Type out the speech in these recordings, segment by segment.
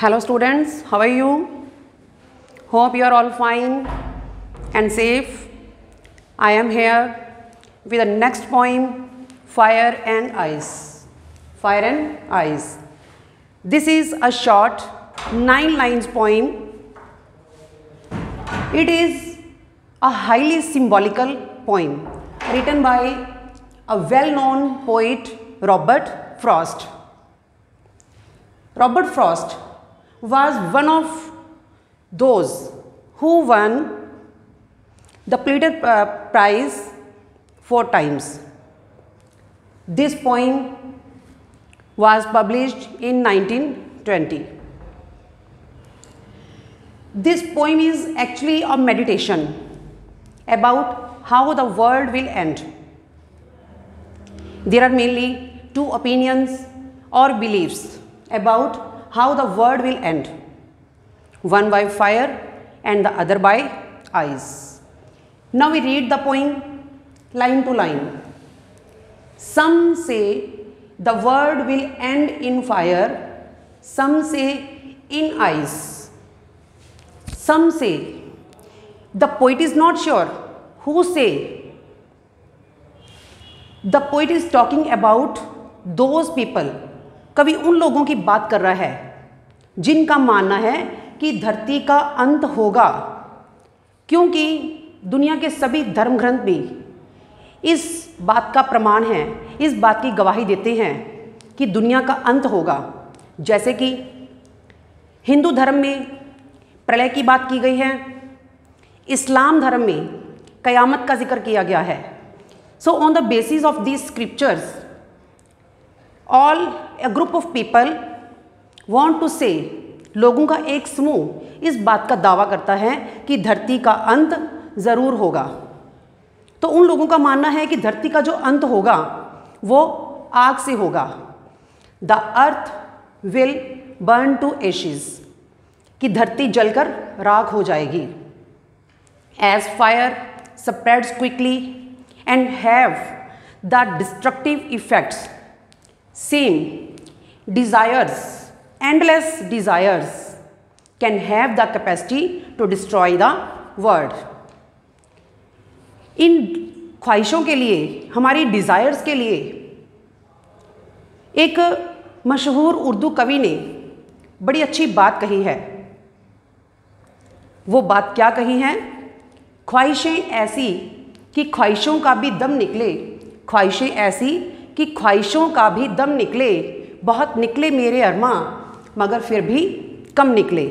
Hello students, how are you? Hope you are all fine and safe. I am here with the next poem, Fire and Ice. Fire and Ice. This is a short 9 lines poem. It is a highly symbolical poem written by a well-known poet, Robert Frost. Robert Frost was one of those who won the Pulitzer Prize 4 times. This poem was published in 1920. This poem is actually a meditation about how the world will end. There are mainly 2 opinions or beliefs about how the world will end, one by fire and the other by ice. Now we read the poem line to line. Some say the world will end in fire, some say in ice. Some say, the poet is not sure who say. The poet is talking about those people. कवि उन लोगों की बात कर रहा है जिनका मानना है कि धरती का अंत होगा, क्योंकि दुनिया के सभी धर्म ग्रंथ भी इस बात का प्रमाण है, इस बात की गवाही देते हैं कि दुनिया का अंत होगा। जैसे कि हिंदू धर्म में प्रलय की बात की गई है, इस्लाम धर्म में कयामत का जिक्र किया गया है। So on the basis of these scriptures a group of people want to say, लोगों का एक समूह इस बात का दावा करता है कि धरती का अंत ज़रूर होगा। तो उन लोगों का मानना है कि धरती का जो अंत होगा वो आग से होगा। The earth will burn to ashes, कि धरती जलकर राख हो जाएगी। As fire spreads quickly and have the destructive effects, same desires, endless desires can have the capacity to destroy the world. इन ख्वाहिशों के लिए, हमारी डिज़ायर्स के लिए एक मशहूर उर्दू कवि ने बड़ी अच्छी बात कही है। वो बात क्या कही है? ख्वाहिशें ऐसी कि ख्वाहिशों का भी दम निकले, ख्वाहिशें ऐसी कि ख्वाहिशों का भी दम निकले, बहुत निकले मेरे अरमां मगर फिर भी कम निकले।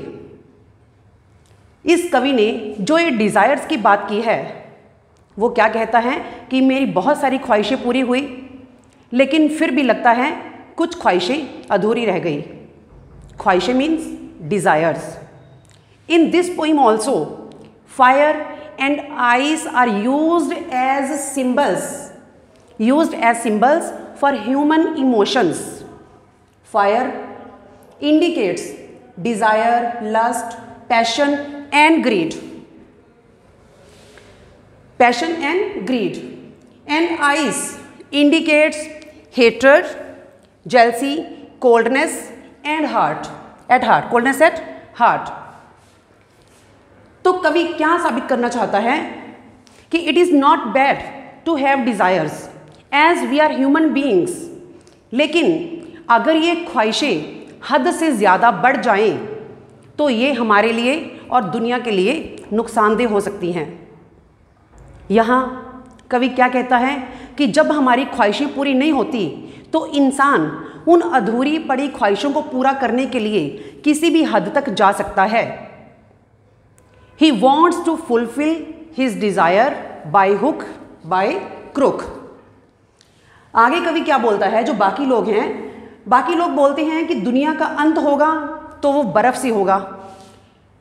इस कवि ने जो ये डिज़ायर्स की बात की है, वो क्या कहता है कि मेरी बहुत सारी ख्वाहिशें पूरी हुई, लेकिन फिर भी लगता है कुछ ख्वाहिशें अधूरी रह गई। ख्वाहिशें means desires. In this poem also fire and ice are used as symbols for human emotions. Fire indicates desire, lust, passion and greed. And ice indicates hatred, jealousy, coldness and coldness at heart. तो कवि क्या साबित करना चाहता है कि it is not bad to have desires as we are human beings, लेकिन अगर ये ख्वाहिशें हद से ज़्यादा बढ़ जाएं तो ये हमारे लिए और दुनिया के लिए नुकसानदेह हो सकती हैं। यहाँ कवि क्या कहता है कि जब हमारी ख्वाहिशें पूरी नहीं होती तो इंसान उन अधूरी पड़ी ख्वाहिशों को पूरा करने के लिए किसी भी हद तक जा सकता है। He wants to fulfill his desire by hook, by crook. आगे कवि क्या बोलता है? जो बाकी लोग हैं, बाकी लोग बोलते हैं कि दुनिया का अंत होगा तो वो बर्फ़ से होगा।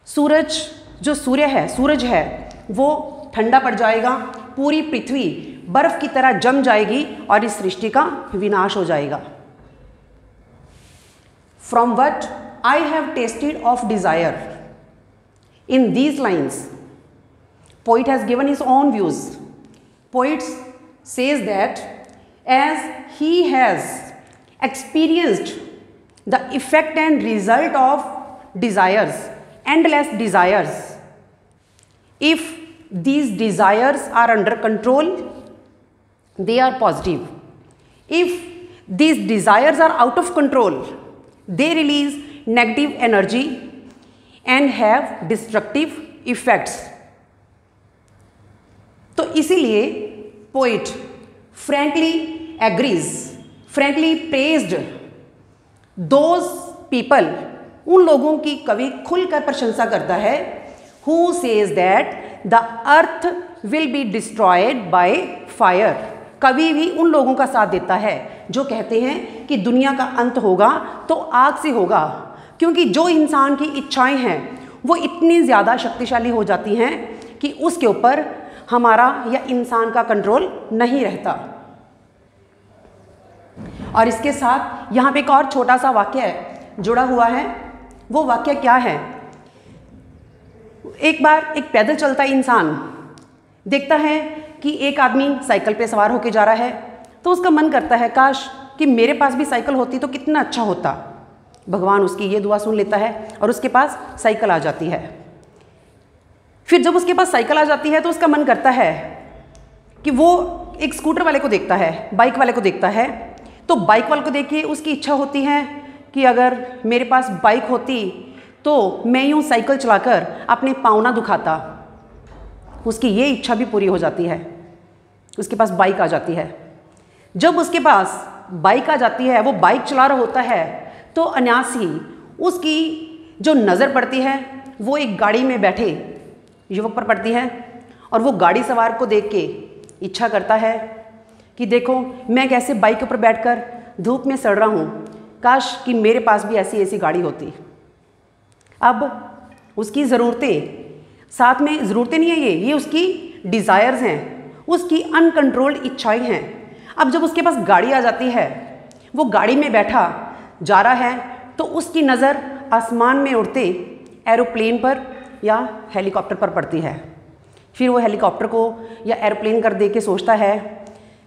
सूरज है वो ठंडा पड़ जाएगा, पूरी पृथ्वी बर्फ़ की तरह जम जाएगी और इस सृष्टि का विनाश हो जाएगा। From what I have tasted of desire, in these lines, poet has given his own views. Poet says that as he has experienced the effect and result of desires, endless desires. If these desires are under control, they are positive. If these desires are out of control, they release negative energy and have destructive effects. तो इसीलिए poet frankly agrees, frankly praised those people, उन लोगों की कवि खुलकर प्रशंसा करता है, who says that the earth will be destroyed by fire. कवि भी उन लोगों का साथ देता है जो कहते हैं कि दुनिया का अंत होगा तो आग से होगा, क्योंकि जो इंसान की इच्छाएं हैं वो इतनी ज़्यादा शक्तिशाली हो जाती हैं कि उसके ऊपर हमारा या इंसान का कंट्रोल नहीं रहता। और इसके साथ यहाँ पे एक और छोटा सा वाक्य जुड़ा हुआ है। वो वाक्य क्या है? एक बार एक पैदल चलता इंसान देखता है कि एक आदमी साइकिल पे सवार होकर जा रहा है, तो उसका मन करता है काश कि मेरे पास भी साइकिल होती तो कितना अच्छा होता। भगवान उसकी ये दुआ सुन लेता है और उसके पास साइकिल आ जाती है। फिर जब उसके पास साइकिल आ जाती है तो उसका मन करता है कि वो एक स्कूटर वाले को देखता है, बाइक वाले को देखता है, तो बाइक वाले को देख के उसकी इच्छा होती है कि अगर मेरे पास बाइक होती तो मैं यूँ साइकिल चलाकर अपने पाँव ना दुखाता। उसकी ये इच्छा भी पूरी हो जाती है, उसके पास बाइक आ जाती है। जब उसके पास बाइक आ जाती है, वो बाइक चला रहा होता है, तो अनायास ही उसकी जो नज़र पड़ती है वो एक गाड़ी में बैठे युवक पर पड़ती है, और वो गाड़ी सवार को देख के इच्छा करता है कि देखो मैं कैसे बाइक के ऊपर बैठकर धूप में सड़ रहा हूँ, काश कि मेरे पास भी ऐसी ऐसी गाड़ी होती। अब उसकी ज़रूरतें, साथ में ज़रूरतें नहीं है ये उसकी डिज़ायर्स हैं, उसकी अनकंट्रोल्ड इच्छाएं हैं। अब जब उसके पास गाड़ी आ जाती है, वो गाड़ी में बैठा जा रहा है, तो उसकी नज़र आसमान में उड़ते एरोप्लेन पर या हेलीकॉप्टर पर पड़ती है। फिर वो हेलीकॉप्टर को या एरोप्लेन कर दे के सोचता है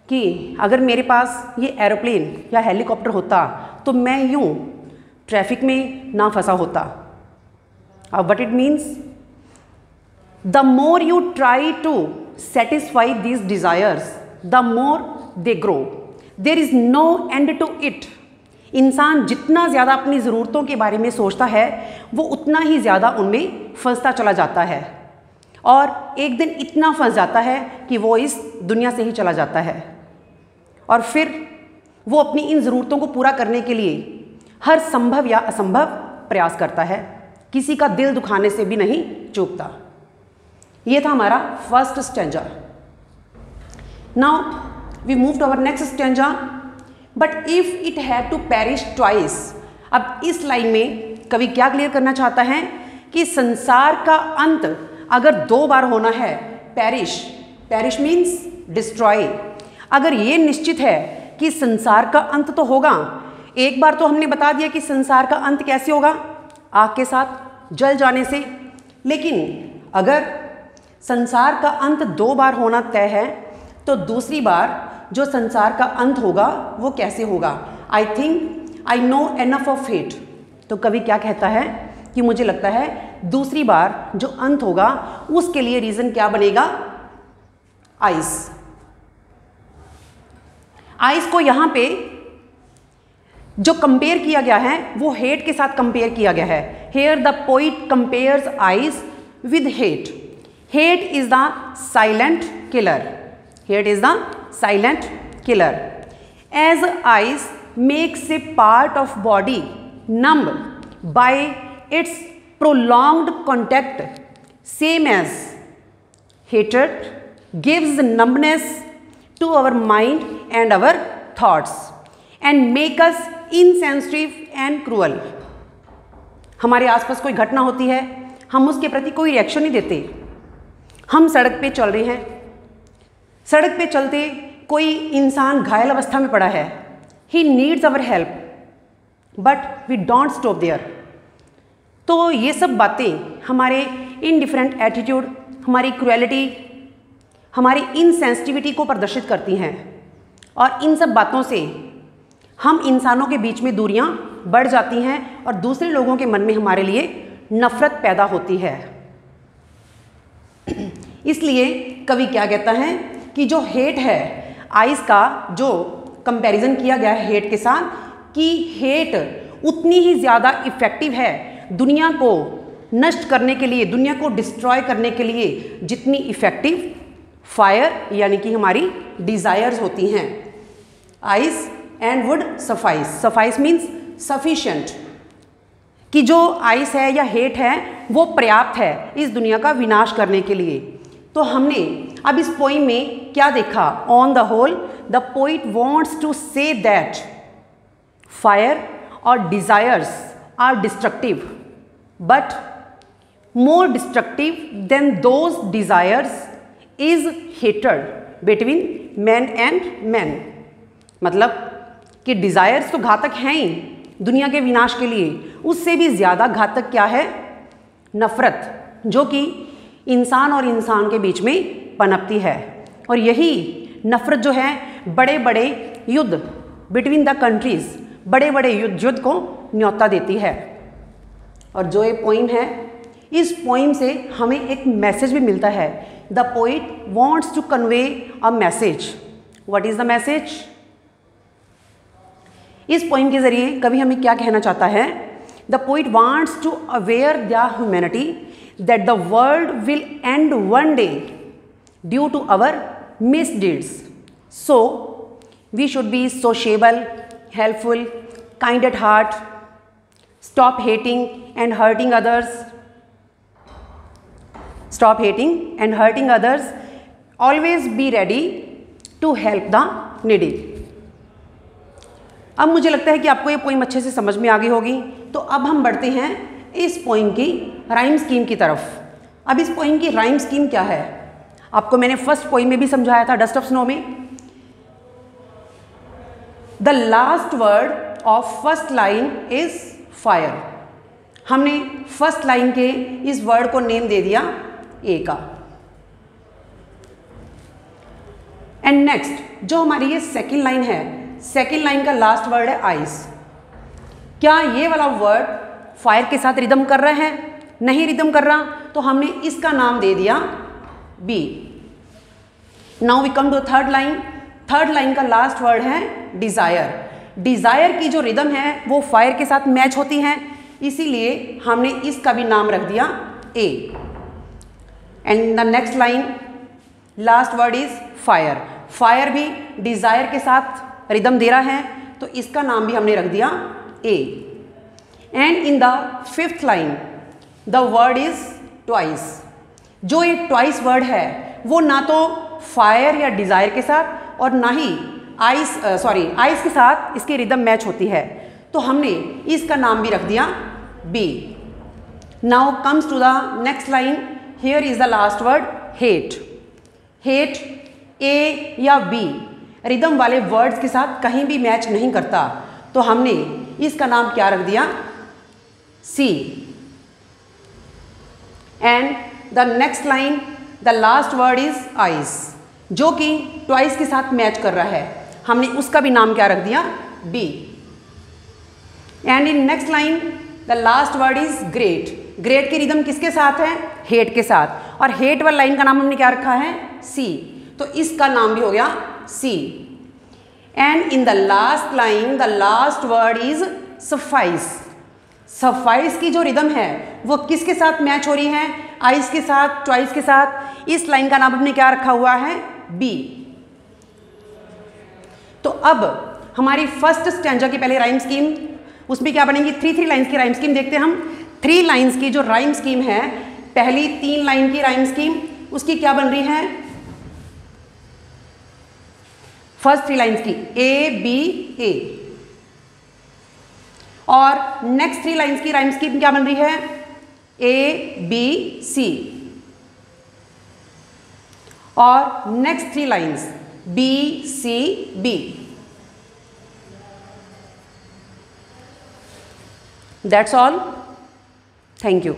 कि अगर मेरे पास ये एरोप्लेन या हेलीकॉप्टर होता तो मैं यूँ ट्रैफिक में ना फंसा होता। अब what it means, the more you try to satisfy these desires the more they grow, there is no end to it. इंसान जितना ज़्यादा अपनी ज़रूरतों के बारे में सोचता है वो उतना ही ज़्यादा उनमें फंसता चला जाता है, और एक दिन इतना फंस जाता है कि वो इस दुनिया से ही चला जाता है। और फिर वो अपनी इन ज़रूरतों को पूरा करने के लिए हर संभव या असंभव प्रयास करता है, किसी का दिल दुखाने से भी नहीं चूकता। ये था हमारा first stanza. Now we move to our next stanza, but if it had to perish twice. अब इस लाइन में कवि क्या क्लियर करना चाहता है कि संसार का अंत अगर 2 बार होना है, पेरिश मीन्स डिस्ट्रॉय, अगर ये निश्चित है कि संसार का अंत तो होगा। एक बार तो हमने बता दिया कि संसार का अंत कैसे होगा, आग के साथ जल जाने से, लेकिन अगर संसार का अंत 2 बार होना तय है तो दूसरी बार जो संसार का अंत होगा वो कैसे होगा? I think I know enough of it. तो कवि क्या कहता है कि मुझे लगता है दूसरी बार जो अंत होगा उसके लिए रीज़न क्या बनेगा? आइस। आइस को यहाँ पे जो कंपेयर किया गया है वो हेट के साथ कंपेयर किया गया है। Here the poet compares ice with hate. Hate is the silent killer. Hate is the silent killer. As ice makes a part of body numb by its prolonged contact, same as hatred gives numbness to our mind and our thoughts and make us insensitive and cruel. हमारे आसपास कोई घटना होती है, हम उसके प्रति कोई रिएक्शन नहीं देते। हम सड़क पे चल रहे हैं, सड़क पे चलते कोई इंसान घायल अवस्था में पड़ा है, he needs our help, but we don't stop there. तो ये सब बातें हमारे इनडिफरेंट एटीट्यूड, हमारी क्रुएलिटी, हमारी इनसेंसिटिविटी को प्रदर्शित करती हैं, और इन सब बातों से हम इंसानों के बीच में दूरियां बढ़ जाती हैं और दूसरे लोगों के मन में हमारे लिए नफरत पैदा होती है। इसलिए कवि क्या कहता है कि जो हेट है, आइस का जो कंपैरिजन किया गया है हेट के साथ, कि हेट उतनी ही ज़्यादा इफ़ेक्टिव है दुनिया को नष्ट करने के लिए, दुनिया को डिस्ट्रॉय करने के लिए, जितनी इफ़ेक्टिव फायर यानी कि हमारी डिज़ायर्स होती हैं। Ice and would suffice, suffice means sufficient, कि जो आइस है या हेट है वो पर्याप्त है इस दुनिया का विनाश करने के लिए। तो हमने अब इस पोइम में क्या देखा? On the whole the poet wants to say that fire और desires are destructive, but more destructive than those desires is hatred between men and men। मतलब कि डिज़ायर्स तो घातक हैं ही दुनिया के विनाश के लिए, उससे भी ज़्यादा घातक क्या है? नफ़रत, जो कि इंसान और इंसान के बीच में पनपती है। और यही नफ़रत जो है बड़े बड़े युद्ध बिटवीन द कंट्रीज़, बड़े बड़े युद्ध को न्योता देती है। और जो ये पोइम है, इस पोइम से हमें एक मैसेज भी मिलता है। The poet wants to convey a message. What is the message? इस पोइम के जरिए कवि हमें क्या कहना चाहता है? The poet wants to aware the humanity that the world will end one day due to our misdeeds, so we should be sociable, helpful, kind at heart, stop hating and hurting others, stop hating and hurting others, always be ready to help the needy। अब मुझे लगता है कि आपको ये poem अच्छे से समझ में आ गई होगी। तो अब हम बढ़ते हैं इस पोइम की राइम स्कीम की तरफ। अब इस पोइम की राइम स्कीम क्या है? आपको मैंने फर्स्ट पोइम में भी समझाया था, डस्ट ऑफ स्नो में। The last word of first line is fire. हमने फर्स्ट लाइन के इस वर्ड को नेम दे दिया ए का। एंड नेक्स्ट जो हमारी ये सेकेंड लाइन है, सेकेंड लाइन का लास्ट वर्ड है आइस। क्या ये वाला वर्ड फायर के साथ रिदम कर रहा है? नहीं रिदम कर रहा, तो हमने इसका नाम दे दिया B. Now we come to third line. Third line का लास्ट वर्ड है डिजायर। डिजायर की जो रिदम है वो फायर के साथ मैच होती है, इसीलिए हमने इसका भी नाम रख दिया A. And the next line last word is fire. Fire भी डिजायर के साथ रिदम दे रहा है, तो इसका नाम भी हमने रख दिया A. And in the fifth line the word is twice. जो ये ट्वाइस वर्ड है वो ना तो फायर या डिजायर के साथ और ना ही आइस के साथ इसकी रिदम मैच होती है, तो हमने इसका नाम भी रख दिया B. Now comes to the next line. Here is the last word hate. Hate A या बी रिदम वाले वर्ड्स के साथ कहीं भी मैच नहीं करता, तो हमने इसका नाम क्या रख दिया? C. And the next line the last word is ice, जो कि ट्वाइस के साथ मैच कर रहा है, हमने उसका भी नाम क्या रख दिया? B. And in next line the last word is great. Great की रिदम किसके साथ है? हेट के साथ, और हेट वाली लाइन का नाम हमने क्या रखा है? सी, तो इसका नाम भी हो गया C. And in the last line the last word is suffice. Suffice की जो रिदम है वो किसके साथ मैच हो रही है? आइस के साथ, ट्वाइस के साथ। इस लाइन का नाम हमने क्या रखा हुआ है? बी। तो अब हमारी फर्स्ट स्टैंजा की पहले राइम स्कीम, उसमें क्या बनेगी? थ्री लाइंस की राइम स्कीम देखते हैं हम। 3 लाइंस की जो राइम स्कीम है, पहली 3 लाइन की राइम स्कीम, उसकी क्या बन रही है? फर्स्ट 3 लाइंस की ए बी ए, और नेक्स्ट 3 लाइंस की राइम स्कीम क्या बन रही है? ए बी सी, और next 3 lines B C B. That's all. Thank you.